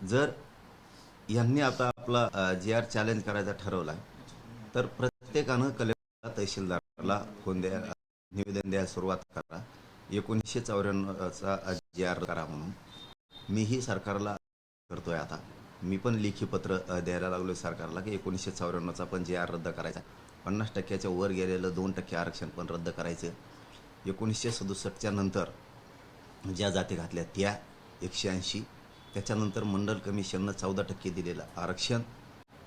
जर यांनी आता आपला जे आर चॅलेंज करायचा ठरवला तर प्रत्येकानं कलेक्टरला तहसीलदाराला फोन द्या, निवेदन द्यायला सुरुवात करा. 1994चा जे आर करा म्हणून मीही सरकारला करतोय. आता मी पण लेखी पत्र द्यायला लागलो सरकारला की 1994चा पण जे आर रद्द करायचा. 50%च्या वर गेलेलं 2% आरक्षण पण रद्द करायचं. 1967च्या नंतर ज्या जाती घातल्या त्या 180, त्याच्यानंतर मंडल कमिशननं 14% दिलेलं आरक्षण.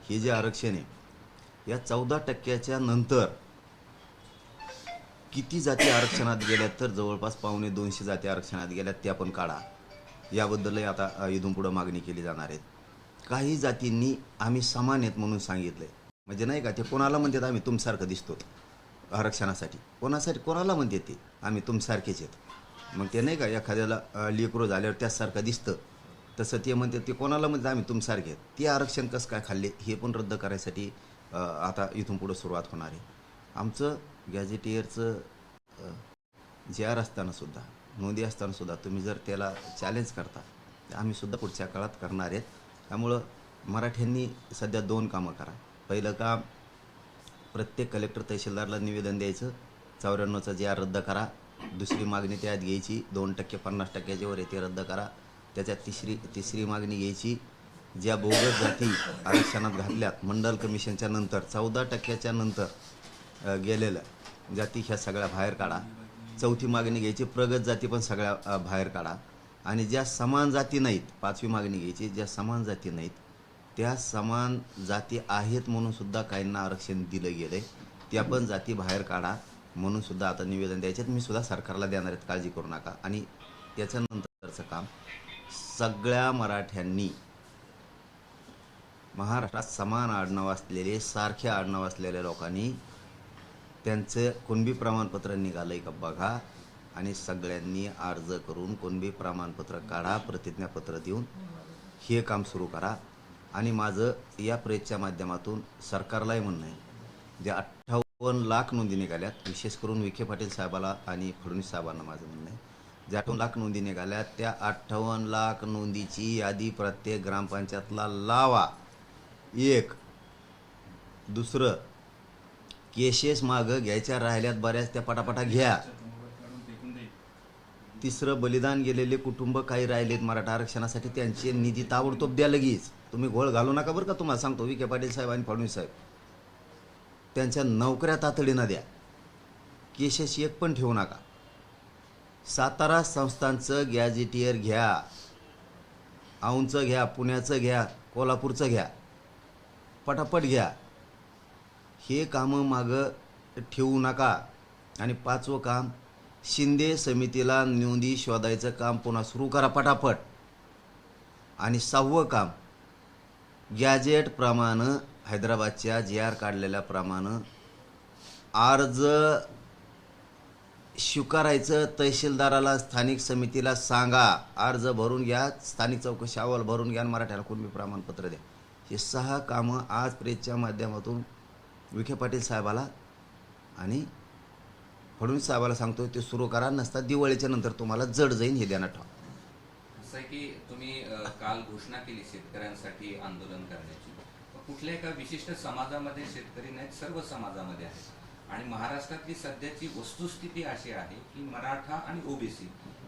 हे जे आरक्षण आहे या 14%च्या नंतर किती जाती आरक्षणात गेल्यात तर जवळपास 1.25 जाती आरक्षणात गेल्यात, त्या पण काढा. याबद्दलही आता इथून पुढं मागणी केली जाणार आहे. काही जातींनी आम्ही समान आहेत म्हणून सांगितलंय, म्हणजे नाही का ते कोणाला म्हणतात आम्ही तुमसारखं दिसतो आरक्षणासाठी, कोणासाठी कोणाला म्हणते ते आम्ही तुमसारखेच आहेत. मग ते नाही का एखाद्याला लेकरू झाल्यावर त्याचसारखं दिसतं, तसं ते म्हणते ते कोणाला म्हणतात आम्ही तुमसारखे आहेत. ते आरक्षण कसं काय खाल्ले हे पण रद्द करायसाठी आता इथून पुढं सुरुवात होणार आहे. आमचं गॅझेटियरचं जे आर असतानासुद्धा, नोंदी असतानासुद्धा तुम्ही जर त्याला चॅलेंज करता तर आम्हीसुद्धा पुढच्या काळात करणार आहेत. त्यामुळं मराठ्यांनी सध्या 2 कामं करा. पहिलं काम, प्रत्येक कलेक्टर तहसीलदारला निवेदन द्यायचं, 94चा जे आर रद्द करा. दुसरी मागणी त्यात घ्यायची, 2% 50%च्या वर ते रद्द करा. त्याच्यात तिसरी मागणी घ्यायची, ज्या बोगस जाती आरक्षणात घातल्यात मंडल कमिशनच्या नंतर 14%च्या नंतर गेलेल्या जाती ह्या सगळ्या बाहेर काढा. चौथी मागणी घ्यायची, प्रगत जाती पण सगळ्या बाहेर काढा. आणि ज्या समान जाती नाहीत, 5वी मागणी घ्यायची, ज्या समान जाती नाहीत त्या समान जाती आहेत म्हणून सुद्धा काहींना आरक्षण दिलं गेलं आहे, त्या पण जाती बाहेर काढा म्हणून सुद्धा आता निवेदन द्यायचे. मी सुद्धा सरकारला देणार आहेत, काळजी करू नका. आणि त्याच्यानंतरचं काम, सगळ्या मराठ्यांनी महाराष्ट्रात समान आडनाव असलेले, सारखे आडनाव असलेल्या लोकांनी त्यांचं कुणबी प्रमाणपत्र निघालंय का बघा आणि सगळ्यांनी अर्ज करून कुणबी प्रमाणपत्र काढा, प्रतिज्ञापत्र देऊन हे काम सुरू करा. आणि माझं या प्रेसच्या माध्यमातून सरकारलाही म्हणणं आहे, ज्या 58 लाख नोंदी निघाल्यात, विशेष करून विखे पाटील साहेबाला आणि फडणवीस साहेबांना माझं म्हणणं आहे, ज्या 58 लाख नोंदी निघाल्यात त्या 58 लाख नोंदीची यादी प्रत्येक ग्रामपंचायतला लावा. एक. दुसरं, केसेस मागं घ्यायच्या राहिल्यात बऱ्याच, त्या पटापटा घ्या. तिसरं, बलिदान गेलेले कुटुंब काही राहिलेत मराठा आरक्षणासाठी, त्यांचे निधी ताबडतोब द्या लगेच. तुम्ही घोळ घालू नका बरं का. तुम्हाला सांगतो, विखे पाटील साहेब आणि फडणवीस साहेब, त्यांच्या नोकऱ्या तातडीनं द्या. केसेस एक पण ठेवू नका. सातारा संस्थांचं गॅझेटियर घ्या, औंधचं घ्या, पुण्याचं घ्या, कोल्हापूरचं घ्या, पटापट घ्या. हे कामं मागं ठेवू नका. आणि 5वं काम, शिंदे समितीला नोंदी शोधायचं काम पुन्हा सुरू करा पटापट. आणि 6वं काम, गॅजेटप्रमाणे हैदराबादच्या जे आर काढलेल्याप्रमाणे अर्ज स्वीकारायचं. तहसीलदाराला, स्थानिक समितीला सांगा अर्ज भरून घ्या, स्थानिक चौकशी अहवाल भरून घ्या आणि मराठ्याला कुणबी प्रमाणपत्र द्या. हे 6 कामं आज प्रेसच्या माध्यमातून विखे पाटील साहेबाला आणि फडणवीस साहेबाला सांगतो, ते सुरू करा. नसता दिवाळीच्या नंतर तुम्हाला जड जाईन, हे ध्यानात ठेवा. असं आहे की तुम्ही काल घोषणा केली शेतकऱ्यांसाठी आंदोलन करण्याची. कुठल्या एका विशिष्ट समाजामध्ये शेतकरी नाहीत, सर्व समाजामध्ये आहेत. आणि महाराष्ट्रातली सध्याची वस्तुस्थिती अशी आहे की मराठा आणि ओबीसी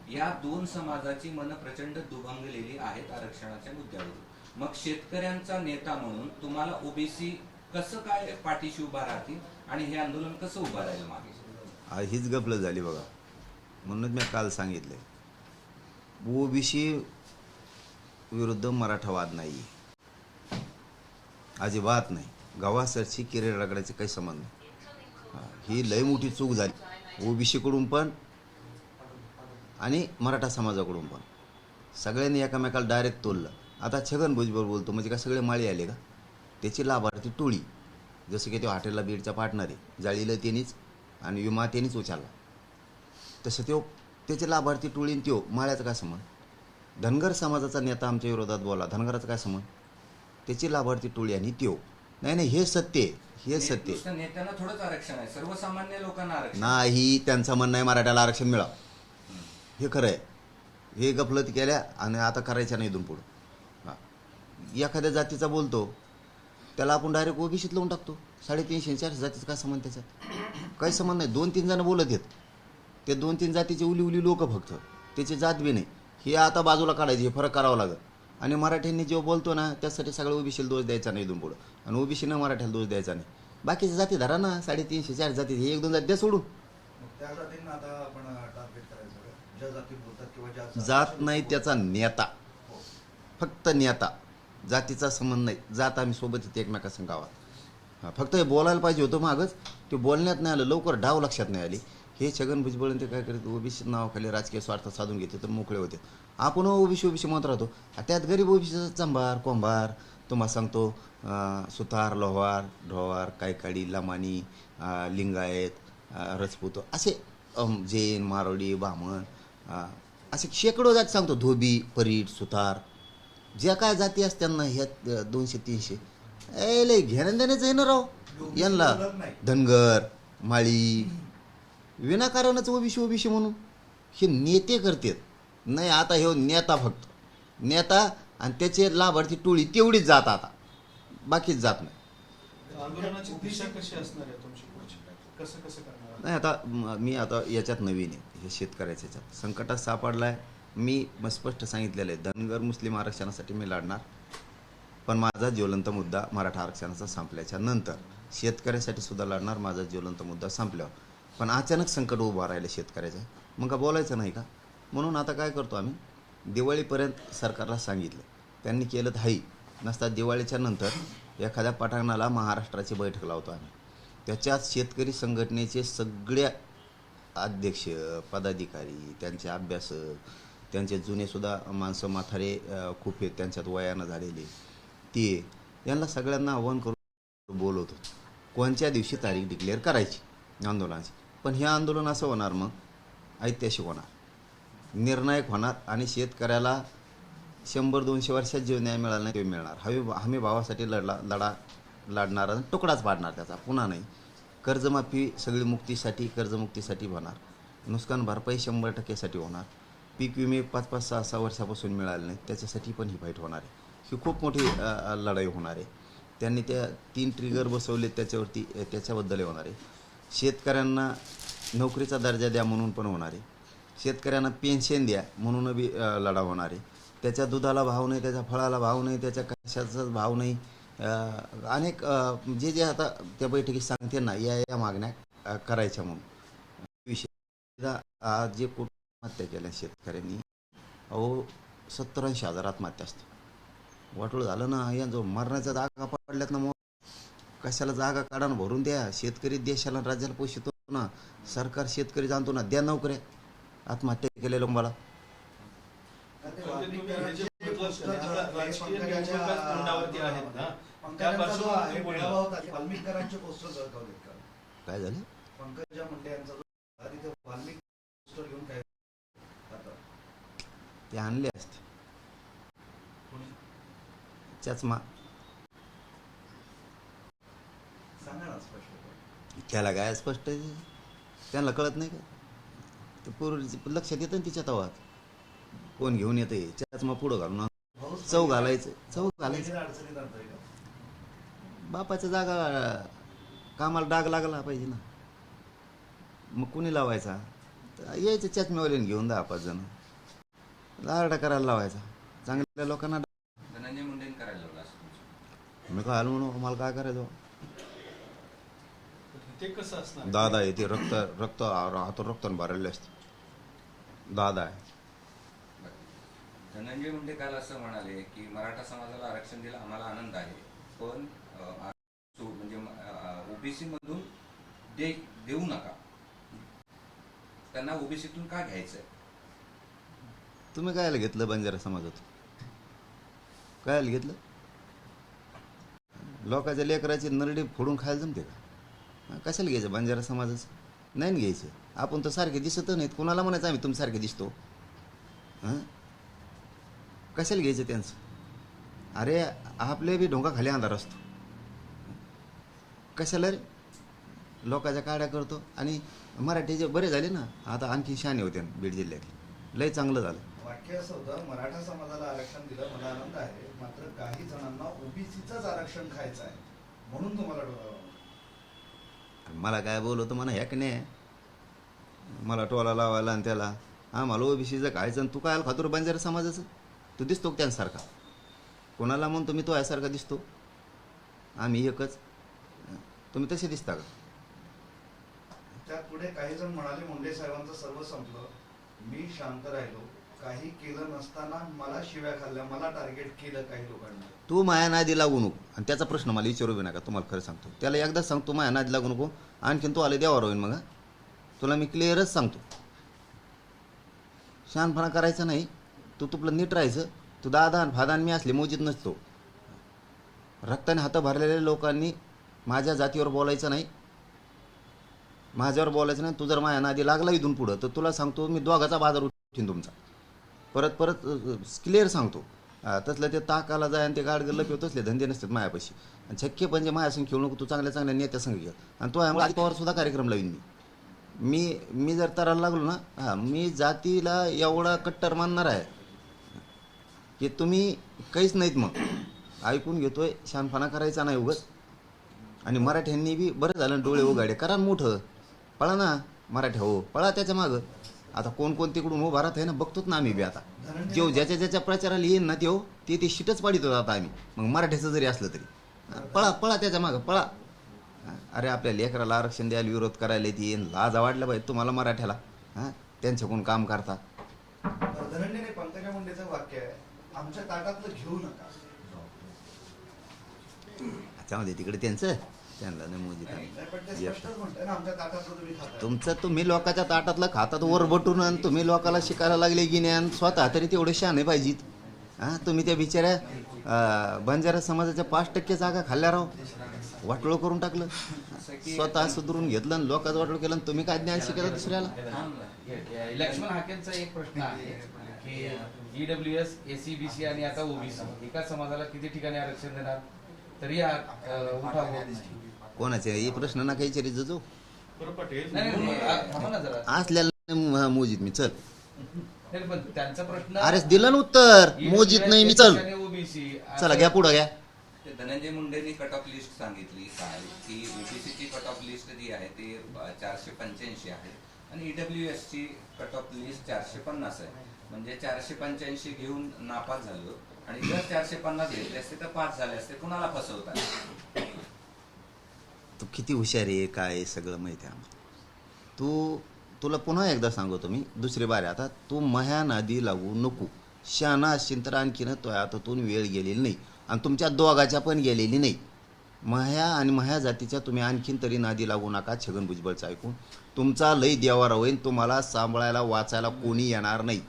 या 2 समाजाची मनं प्रचंड दुभंगलेली आहेत आरक्षणाच्या मुद्द्यावरून. मग शेतकऱ्यांचा नेता म्हणून तुम्हाला ओबीसी कसं काय पाठीशी उभा राहतील आणि हे आंदोलन कसं उभं राहील मागे? हीच गफलत झाली बघा. म्हणूनच मी काल सांगितलंय, ओबीसी विरुद्ध मराठावाद नाही, अजिबात नाही. गावासरची किरेड रगडायचे काही संबंध नाही. ही लय मोठी चूक झाली ओबीसीकडून पण आणि मराठा समाजाकडून पण. सगळ्यांनी एकामेकाला डायरेक्ट तोललं. आता छगन भुजबळ बोलतो म्हणजे का सगळे माळी आले का? त्याची लाभार्थी टोळी, जसं की तो हॉटेलला बीडचा पार्टनर आहे, जाळीला त्यांनीच आणि विमा त्यांनीच उचलला, तसं तो त्याचे लाभार्थी टोळीन त्यो माळ्याचा काय संबंध? धनगर समाजाचा नेता आमच्या विरोधात बोला, धनगराचा काय संबंध? त्याची लाभार्थी टोळी आणि त्यो. नाही, हे सत्य आहे, हे सत्य. नेत्यांना थोडंच आरक्षण आहे, सर्वसामान्य लोकांना आरक्षण नाही. त्यांचं म्हणणं आहे मराठ्याला आरक्षण मिळावं, हे खरं आहे. हे गफलत केल्या आणि आता करायच्या नाही इथून पुढं. हां. एखाद्या जातीचा बोलतो त्याला आपण डायरेक्ट ओबीसीत लावून टाकतो. 350 400 जातीचा काय संबंध त्याच्यात? काही संबंध नाही. 2-3 जण बोलत आहेत, ते 2-3 जातीचे उली लोक फक्त, त्याची जात बी नाही. हे आता बाजूला काढायचे, हे फरक करावा लागेल. आणि मराठ्यांनी जेव्हा बोलतो ना त्यासाठी सगळं ओबीसीला दोष द्यायचा नाही इथून पुढं, आणि ओबीसीनं मराठ्याला दोष द्यायचा नाही. बाकीच्या जाती धरा ना, 350 400 जाती, हे 1-2 जाती द्या सोडून. मग त्या जातींना आता आपण टार्गेट करायचं का? ज्या जाती बोलतात किंवा ज्या जात नाही त्याचा नेता, हो. फक्त नेता. जातीचा संबंध नाही. जात आम्ही सोबत येते एकमेकासंग गावात. हां, फक्त हे बोलायला पाहिजे होतं मागच, ते बोलण्यात नाही आलं, लवकर डाव लक्षात नाही आली. हे छगन भुजबळ ते काय करत, ओबीसी नावाखाली राजकीय स्वार्थ साधून घेते तर मोकळे होते. आपण ओबीसी म्हणत राहतो, त्यात गरीब ओबीसीचा चंबार कोंभार तुम्हाला सांगतो. सुतार, लोहार, ढोवार, कायकाडी, लमाणी, लिंगायत, रजपूत, असे जैन, मारवाडी, ब्राह्मण, असे शेकडो जाती सांगतो. धोबी, परीट, सुतार, ज्या काय जाती असतात ना ह्या 200-300, लय घेणं देण्याचं आहे ना राव यांना. धनगर, माळी, विनाकारणच ओबीसी म्हणून हे नेते करतात. नाही आता हे नेता, फक्त नेता आणि त्याचे लाभार्थी टोळी, तेवढीच जात आता, बाकीच जात नाही. आंदोलनाची दिशा कशी असणार आहे तुमची पुढची? कसं करणार? नाही आता मी आता याच्यात नवीन आहे, हे शेतकऱ्याच्या याच्यात संकटात सापडलाय. मी स्पष्ट सांगितलेलं आहे, धनगर मुस्लिम आरक्षणासाठी मी लढणार, पण माझा ज्वलंत मुद्दा मराठा आरक्षणाचा संपल्याच्या नंतर. शेतकऱ्यासाठी सुद्धा लढणार, माझा ज्वलंत मुद्दा संपल्यावर. पण अचानक संकट उभं राहिलं शेतकऱ्याचं, मग का बोलायचं नाही का? म्हणून आता काय करतो आम्ही, दिवाळीपर्यंत सरकारला सांगितलं, त्यांनी केलं तर हाई. नसता दिवाळीच्या नंतर एखाद्या पटांगणाला महाराष्ट्राची बैठक लावतो आम्ही. त्याच्यात शेतकरी संघटनेचे सगळ्या अध्यक्ष, पदाधिकारी, त्यांचे अभ्यासक, त्यांचे जुनेसुद्धा माणसं, म्हातारे खूप आहेत त्यांच्यात वयानं झालेले, ते यांना सगळ्यांना आव्हान करून बोलवतो, कोणत्या दिवशी तारीख डिक्लेअर करायची आंदोलनाची. पण हे आंदोलन असं होणार, मग ऐतिहासिक होणार, निर्णायक होणार, आणि शेतकऱ्याला 100-200 वर्षात जे न्याय मिळाला नाही ते मिळणार. हमी भावासाठी लढणारा तुकडाच पाडणार त्याचा, पुन्हा नाही. कर्जमाफी सगळी कर्जमुक्तीसाठी होणार. नुकसान भरपाई 100% होणार. पीक विमे 5-5, 6-6 वर्षापासून मिळाले नाही, त्याच्यासाठी पण ही फाईट होणार आहे. ही खूप मोठी लढाई होणार आहे. त्यांनी त्या 3 ट्रिगर बसवले त्याच्यावरती, त्याच्याबद्दल होणार आहे. शेतकऱ्यांना नोकरीचा दर्जा द्या म्हणून पण होणार आहे. शेतकऱ्यांना पेन्शन द्या म्हणून बी लढा होणार आहे. त्याच्या दुधाला भाव नाही, त्याच्या फळाला भाव नाही, त्याच्या कशाचाच भाव नाही. अनेक जे आता त्या बैठकीत सांगते ना, या मागण्या करायच्या म्हणून विषय. आज जे कुटुंब आत्महत्या केल्या शेतकऱ्यांनी, 70-80 हजार आत्महत्या असते. वाटोळ झालं ना, या जो मरणाच्या जागा पडल्यात ना, मग कशाला जागा काढून भरून द्या. शेतकरी देशाला राज्याला पोषितो ना, सरकार शेतकरी जाणतो ना, द्या नोकऱ्या. आत्महत्या केलेल्या लोकांना वाल्मिकांचे पोस्टर झळकावलेत का? काय झालं? पंकजा मुंडे यांचा जो तिथे वाल्मिक पोस्टर घेऊन काय ते आणले असते चष्मा. सांगा ना स्पष्ट. त्याला काय स्पष्ट आहे, त्यांना कळत नाही का? ते पूर्वी लक्षात येतं ना तिच्या तवात कोण घेऊन येते. चष्मा पुढं घालून चव घालायचं. अडचणीत आणतोय का? बापाच्या जागा कामाला डाग लागला पाहिजे ना, मग कुणी लावायचा? तर यायचं चष्म्यावाल्याने घेऊन 10-5 जण लारडा करायला लावायचा. चांगल्या लोकांना धनंजय मुंडेंनी करायला लावलं असं तुमचं? मी काय आलो म्हणून मला काय करायचं? ते कसं असणार? दादा आहे ते, हातून रक्तानं भरलेले असते. दादा आहे. धनंजय मुंडे काल असं म्हणाले की मराठा समाजाला आरक्षण दिलं आम्हाला आनंद आहे, पण म्हणजे ओबीसी मधून देऊ नका, त्यांना ओबीसीतून का घ्यायचंय? तुम्ही कायला घेतलं बंजारा समाजात? कायला घेतलं? लोकांच्या लेकराची नरडी फोडून खायला जमते का? कशाला घ्यायचं बंजारा समाजाचं? नाही घ्यायचं. आपण तर सारखे दिसत नाहीत, कोणाला म्हणायचं आम्ही तुमच्यासारखे दिसतो? हां, कशाला घ्यायचं त्यांचं? अरे आपले बी ढोंगा खाली अंधार असतो. कशाला रे लोकांच्या काड्या करतो? आणि मराठीचे बरे झाले ना आता, आणखी शहाणे होते बीड जिल्ह्यात, लय चांगलं झालं. वाक्य असं होतं, मराठा समाजाला आरक्षण दिलं मला आनंद आहे, मात्र काही जणांना ओबीसीचंच आरक्षण खायचं आहे म्हणून तुम्हाला मला काय बोलवतो म्हणा ह्याक नाही मला टोला लावायला आणि त्याला आम्हाला ओबीसीचं खायचं आणि तू काय खातोर बंजारा समाजाचं तू दिसतो का त्यांसारखा कोणाला म्हणतो मी तो यासारखा दिसतो आम्ही एकच तुम्ही तसे दिसता का त्यात पुढे काही जण म्हणाले मुंडे साहेबांचं सर्व संपलं, मी शांत राहिलो, काही केलं नसताना मला शिव्या खाल्ल्या, मला टार्गेट केलं काही लोकांनी. तू माया नादी लागू नको आणि त्याचा प्रश्न मला विचारू बी नका तुम्हाला खरं सांगतो त्याला एकदाच सांगतो माया नादी लागू नको आणखीन तू आले देवावर होईन मग तुला मी क्लिअरच सांगतो शहाणपणा करायचा नाही तू तुपलं नीट राहायचं तू दादा फादान मी असले मोजीत नसतो रक्ताने हात भरलेल्या लोकांनी माझ्या जातीवर बोलायचं नाही माझ्यावर बोलायचं नाही तू जर माझ्या नादी लागला इथून पुढं तर तुला सांगतो मी दोघाचा बाजार उठीन तुमचा परत परत क्लिअर सांगतो तसलं ते ताकाला जाय आणि ते गाडगं लपिव तसले धंदे नसतात मायापाशी आणि छक्के म्हणजे मायासंग खेळू नको तू चांगल्या चांगल्या नेत्या संग घे आणि तो आहे पवार सुद्धा कार्यक्रम लावीन मी जर तरायला लागलो ना मी जातीला एवढा कट्टर मानणार आहे की तुम्ही काहीच नाहीत मग ऐकून घेतोय शहाणपणा करायचा नाही उगत आणि मराठ्यांनी बी बरं झालं डोळे उघाडे करा मोठं पळा ना मराठ्या हो पळा त्याच्या मागं आता कोण कोण तिकडून उभा राहत आहे ना बघतोच ना आम्ही बी आता जेव ज्याच्या ज्याच्या प्रचाराला येईन ना ते शिटच पाडित होता आता आम्ही मग मराठ्याचं जरी असलं तरी पळा पळा त्याच्या मागं पळा अरे आपल्या लेकराला आरक्षण द्यायला विरोध करायला येते लाज वाढल्या पाहिजे तुम्हाला मराठ्याला त्यांच्याकडून काम करता धनंजय पंकजा मुंडेचं वाक्य आहे, आमच्या ताटातलं घेऊ नका. त्याच्यामध्ये तिकडे त्यांना नाही मोजी नाही, पण ते स्पष्टच म्हणतंय ना, आमच्या ताटातलं तुम्ही खाताय. तुमचं तुम्ही लोकांच्या ताटातलं खातात वर बटून आणि तुम्ही लोकाला शिकायला लागले की ज्ञान स्वतः तरी तेवढे शहाणे पाहिजेत तुम्ही त्या बिचाऱ्या बंजारा समाजाच्या 5% जागा खाल्ल्या राव वाटोळ करून टाकलं स्वतः सुधरून घेतलं आणि लोकांचं वाटोळ केलं आणि तुम्ही काय ज्ञान शिकायला दुसऱ्याला. लक्ष्मण हाकेंचा एक प्रश्न आहे की ईडब्ल्यूएस एसीबीसी आणि आता ओबीसी एका समाजाला किती ठिकाणी आरक्षण देणार तरी हा उठाव होत नाही. कोणाचे हे प्रश्न ना काही चरित्र जो बरं पटेल नाही, नाही, थांबा ना जरा. असल्याला मोजीत मी चल नाही, पण त्यांचा प्रश्न अरे दिलं ना उत्तर मोजीत नाही मी चल ओबीसी चला घ्या पुढं घ्या. ते धनंजय मुंडेंनी कट ऑफ लिस्ट सांगितली काल की ओबीसीची कट ऑफ लिस्ट जी आहे ती 485 आहे आणि ईडब्ल्यूएस ची कट ऑफ लिस्ट 450 आहे म्हणजे 485 घेऊन नापास झालो आणि जर 450 घेतले असते तर 5 झाले असते कुणाला फसवतात. तू किती हुशार आहे काय आहे सगळं माहिती आहे आम्हाला. तुला पुन्हा एकदा सांगतो मी दुसरी बारे आता तू मह्या नादी लागू नको शहाणा असशील तर आणखीन तो हातातून वेळ गेलेली नाही आणि तुमच्या दोघाच्या पण गेलेली नाही. मह्या आणि मह्या जातीच्या तुम्ही आणखीन तरी नादी लागू नका. छगन भुजबळचं ऐकून तुमचा लई देवारा होईल तुम्हाला सांभाळायला वाचायला कोणी येणार नाही.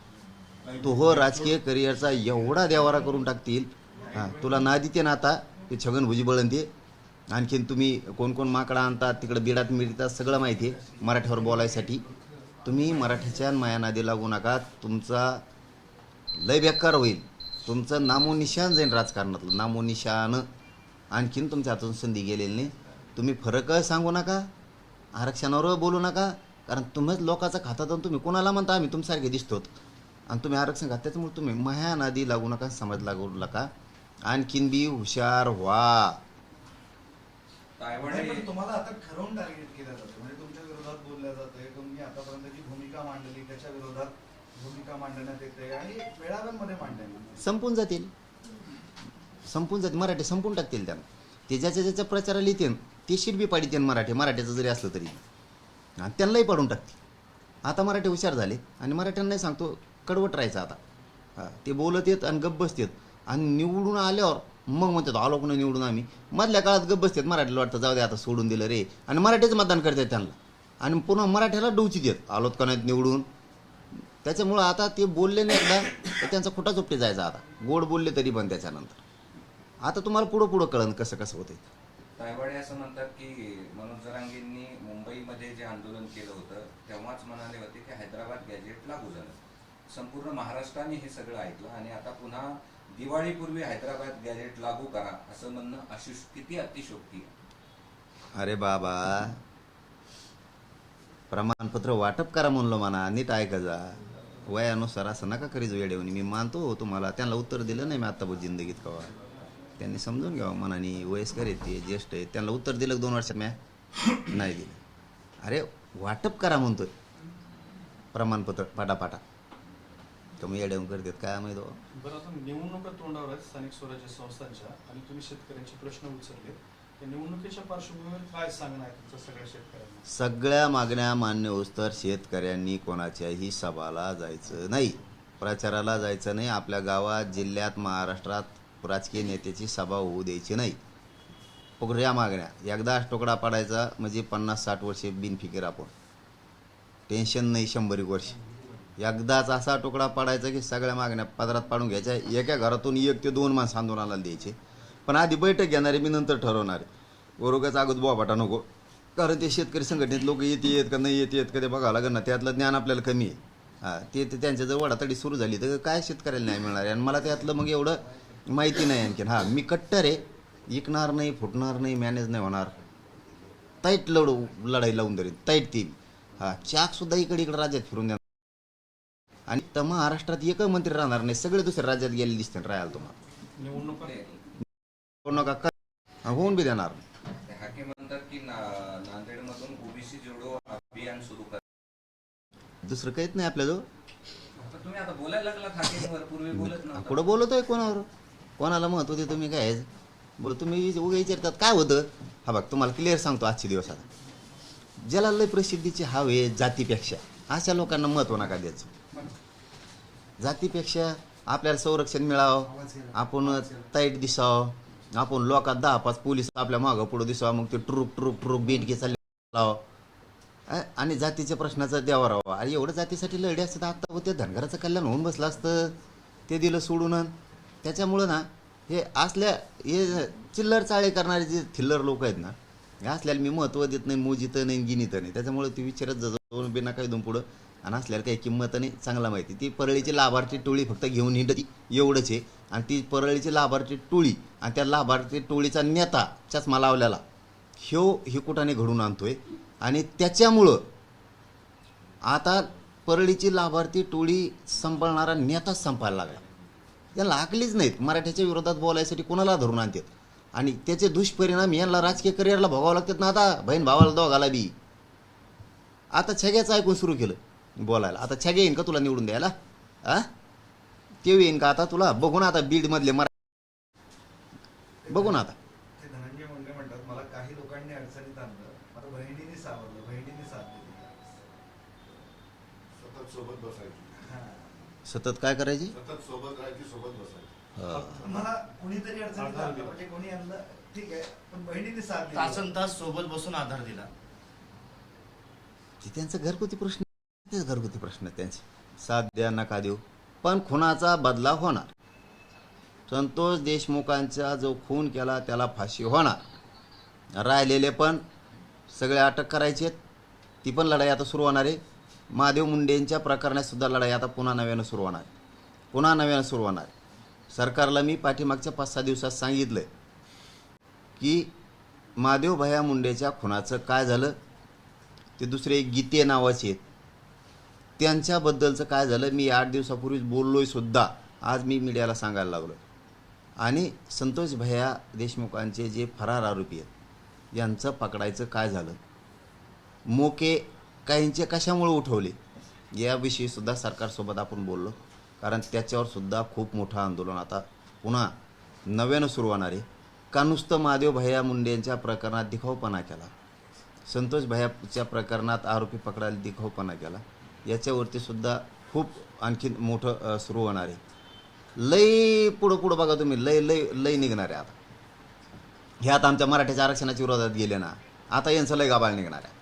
तो हो राजकीय करिअरचा एवढा देवारा करून टाकतील तुला नादी ते ना आता ते छगन भुजबळ ते आणखीन तुम्ही कोण कोण माकडा आणतात तिकडे बिडात मिळतात सगळं माहिती आहे मराठीवर बोलायसाठी. तुम्ही मराठीच्या माया नादी लागू नका. तुमचा लय बेकार होईल. तुमचं नामोनिशान जाईल राजकारणातलं नामोनिशान. आणखीन तुमच्या हातून संधी गेलेली नाही. तुम्ही फरक सांगू नका आरक्षणावर बोलू नका कारण तुम्हीच लोकांचा खातात आणि तुम्ही कोणाला म्हणता आम्ही तुमच्यासारखे दिसतो आणि तुम्ही आरक्षण खात त्याच्यामुळे तुम्ही माया नादी लागू नका समाज लागू नका. आणखीन बी हुशार व्हा. नाही, पण तुम्हाला आता ठरवून टार्गेट केलं जातं म्हणजे तुमच्या विरोधात बोलल्या जाते तुम्ही आतापर्यंत जी भूमिका मांडली त्याच्या विरोधात भूमिका मांडण्यात येते आणि मेळाव्यांमध्ये मांडण्यात संपून जातील मराठी संपून टाकतील त्यांना. ते ज्याच्या प्रचाराला येते ते शीट बी पाडिते मराठ्याचं जरी असलं तरी आणि त्यांनाही पाडून टाकतील. आता मराठी हुशार झाले आणि मराठ्यांनाही सांगतो कडवट राहायचं आता. ते बोलत येत आणि गप्प बसतात आणि निवडून आल्यावर मग म्हणतात आलो कोणी निवडून आम्ही मधल्या काळात गप्प बसतात मराठीला वाटतं जाऊ दे आता सोडून दिलं रे आणि मराठीचं मतदान करतात त्यांना आणि पुन्हा मराठ्याला डोची देत आलोत का नाहीत निवडून. त्याच्यामुळं आता ते बोलले नाही एकदा तर त्यांचा खोटा चोपटे जायचा आता गोड बोलले तरी पण त्याच्यानंतर आता तुम्हाला पुढं कळन कसं होतंय. तायवाडे असं म्हणतात की मनोज जरांगेंनी मुंबईमध्ये जे आंदोलन केलं होतं तेव्हाच म्हणाले होते की हैदराबाद गॅजेट लागू झालं. संपूर्ण महाराष्ट्राने हे सगळं ऐकलं आणि आता पुन्हा दिवाळीपूर्वी हैदराबाद गॅजेट लागू करा असं म्हणणं किती अतिशोक्ती आहे. अरे बाबा प्रमाणपत्र वाटप करा म्हणलो म्हणा नीट ऐका जा वयानुसार असं नका करी जो येडेवणी. मी मानतो हो तुम्हाला, त्यांना उत्तर दिलं नाही मी आत्ता जिंदगीत कवा. त्यांनी समजून घ्यावं मनाने, वयस्कर आहेत ते, ज्येष्ठ आहेत, त्यांना उत्तर दिलं 2 वर्षात म्या नाही दिलं. अरे वाटप करा म्हणतोय प्रमाणपत्र पाटापाटा, तुम्ही येडेवून करतात काय माहिती हो. बरं, आता निवडणुका तोंडावर आहेत स्थानिक स्वराज्य संस्थांच्या, आणि तुम्ही शेतकऱ्यांचे प्रश्न उचलले. त्या निवडणुकीच्या पार्श्वभूमीवर काय सांगणं आहे तुमचं सगळ्या शेतकऱ्यांना? सगळ्या मागण्या मान्य होस्तर शेतकऱ्यांनी कोणाच्याही सभाला जायचं नाही, प्रचाराला जायचं नाही. आपल्या गावात, जिल्ह्यात, महाराष्ट्रात राजकीय नेत्याची सभा होऊ द्यायची नाही. या मागण्या एकदा तुकडा पाडायचा म्हणजे 50-60 वर्षे बिनफिकीर आपण, टेन्शन नाही 100 वर्ष. एकदाच असा तुकडा पाडायचा की सगळ्या मागण्या पदरात पाडून घ्यायच्या. एका घरातून 1 ते 2 माणसं आंदोलनाला द्यायचे, पण आधी बैठक घेणारे मी नंतर ठरवणारे. बरोबर अगोदर बोबाटा नको, कारण ते शेतकरी संघटनेत लोक येत का नाही येत का ते बघावं लागेल ना. त्यातलं ज्ञान आपल्याला कमी आहे. हां, ते त्यांच्या जर वडातडी सुरू झाली तर काय शेतकऱ्याला न्याय मिळणार आहे. आणि मला त्यातलं मग एवढं माहिती नाही आणखीन. हां, मी कट्टर आहे, विकणार नाही, फुटणार नाही, मॅनेज नाही होणार, ताईट लढाई लावून धरेन, ताईट ती. हां, चाकसुद्धा इकडे राज्यात फिरून देणार. आणि तर महाराष्ट्रात एकही मंत्री राहणार नाही, सगळे दुसऱ्या राज्यात गेले दिसते राहायला तुम्हाला. निवडणुका होऊन बी देणार. हाके म्हणतात की नांदेडमधून ओबीसी जोडो अभियान सुरू कर. दुसरं काहीच नाही आपल्याजवळ. तुम्ही आता बोलायला लागलात हाकेंवर, पूर्वी बोलत नव्हता. कुठं बोलतोय कोणावर, कोणाला महत्व देतो मी काय बोल. तुम्ही उगा विचारतात काय होतं. हा बघ तुम्हाला क्लिअर सांगतो आजच्या दिवसात, ज्याला लय प्रसिद्धीची हवे जातीपेक्षा अशा लोकांना महत्व नका द्यायचं. जातीपेक्षा आपल्याला संरक्षण मिळावं, आपण ताईट दिसावं, आपण लोकात 10-5 पोलीस आपल्या मागं पुढं दिसावं, मग ते ट्रुक बेंडके चालले आणि जातीच्या प्रश्नाचं द्यावा राहावा. आणि एवढं जातीसाठी लढे असतात. आता होते धनगराचं कल्याण होऊन बसलं असतं, ते दिलं सोडून. त्याच्यामुळं ना हे हे चिल्लर चाळे करणारे जे थिल्लर लोक आहेत ना, हे असल्याला मी महत्त्व देत नाही, मोजितं नाही, गिनीतं नाही. त्याच्यामुळे ती विचारत जवळ बिना काही दोन पुढं. आणि असल्याला काही किंमत नाही, चांगला माहिती. ती परळीची लाभार्थी टोळी फक्त घेऊन हिंडती एवढंच आहे. आणि ती परळीची लाभार्थी टोळी आणि त्या लाभार्थी टोळीचा नेता चष्मा लावल्याला हे कुठाने घडून आणतोय. आणि त्याच्यामुळं आता परळीची लाभार्थी टोळी सांभाळणारा नेताच संपायला लागला. यांना आकलीच नाहीत, मराठ्याच्या विरोधात बोलायसाठी कोणाला धरून आणतात. आणि त्याचे दुष्परिणाम यांना राजकीय करिअरला भोगावं लागतात ना. आता बहीण भावाला दोघाला बी. आता छग्याचं ऐकून सुरू केलं बोलायला. आता छगे येईन का तुला निवडून द्यायला? ते येईन का आता तुला? बघू ना आता बीडमधले बघू ना आता. ते धनंजय मुंडे म्हणतात मला काही लोकांनी अडचणीत आणलं, आता बहिणीने सावरलं, बहिणीने साथ दिली. सतत सोबत बसायची, हां. सतत काय करायची? सतत सोबत राहायची, सोबत बसायची. मला कुणीतरी अडचणीत आणलं म्हणजे कोणी आणलं ठीक आहे, पण बहिणीने साथ दिली. तासन-तास सोबत बसून आधार दिला. ते त्यांचा घरगुती प्रश्न, तेच घरगुती प्रश्न त्यांचे. साथ द्या नका देऊ, पण खुनाचा बदला होणार. संतोष देशमुखांचा जो खून केला त्याला फाशी होणार. राहिलेले पण सगळे अटक करायचे. ती पण लढाई आता सुरू होणार आहे. महादेव मुंडेंच्या प्रकरणात सुद्धा लढाई आता पुन्हा नव्यानं सुरू होणार. सरकारला मी पाठीमागच्या 5-6 दिवसात सांगितलं की महादेव भैया मुंडेच्या खुनाचं काय झालं, ते दुसरे गीते नावाचे आहेत त्यांच्याबद्दलचं काय झालं, मी 8 दिवसापूर्वीच बोललोय सुद्धा. आज मी मीडियाला सांगायला लागलो. आणि संतोष भैया देशमुखांचे जे फरार आरोपी आहेत यांचं पकडायचं काय झालं, मोके काहींचे कशामुळे उठवले, याविषयी सुद्धा सरकारसोबत आपण बोललो. कारण त्याच्यावर सुद्धा खूप मोठं आंदोलन आता पुन्हा नव्यानं सुरू होणार आहे. का नुसतं महादेव भैया मुंडेंच्या प्रकरणात दिखाऊपणा केला, संतोष भैयाच्या प्रकरणात आरोपी पकडायला दिखाऊपणा केला, याच्यावरती सुद्धा खूप आणखीन मोठं सुरू होणार आहे. लई पुढं बघा तुम्ही, लई निघणार आहे आता. हे आता आमच्या मराठ्याच्या आरक्षणाच्या विरोधात गेले ना, आता यांचं लय गाबाळ निघणार आहे.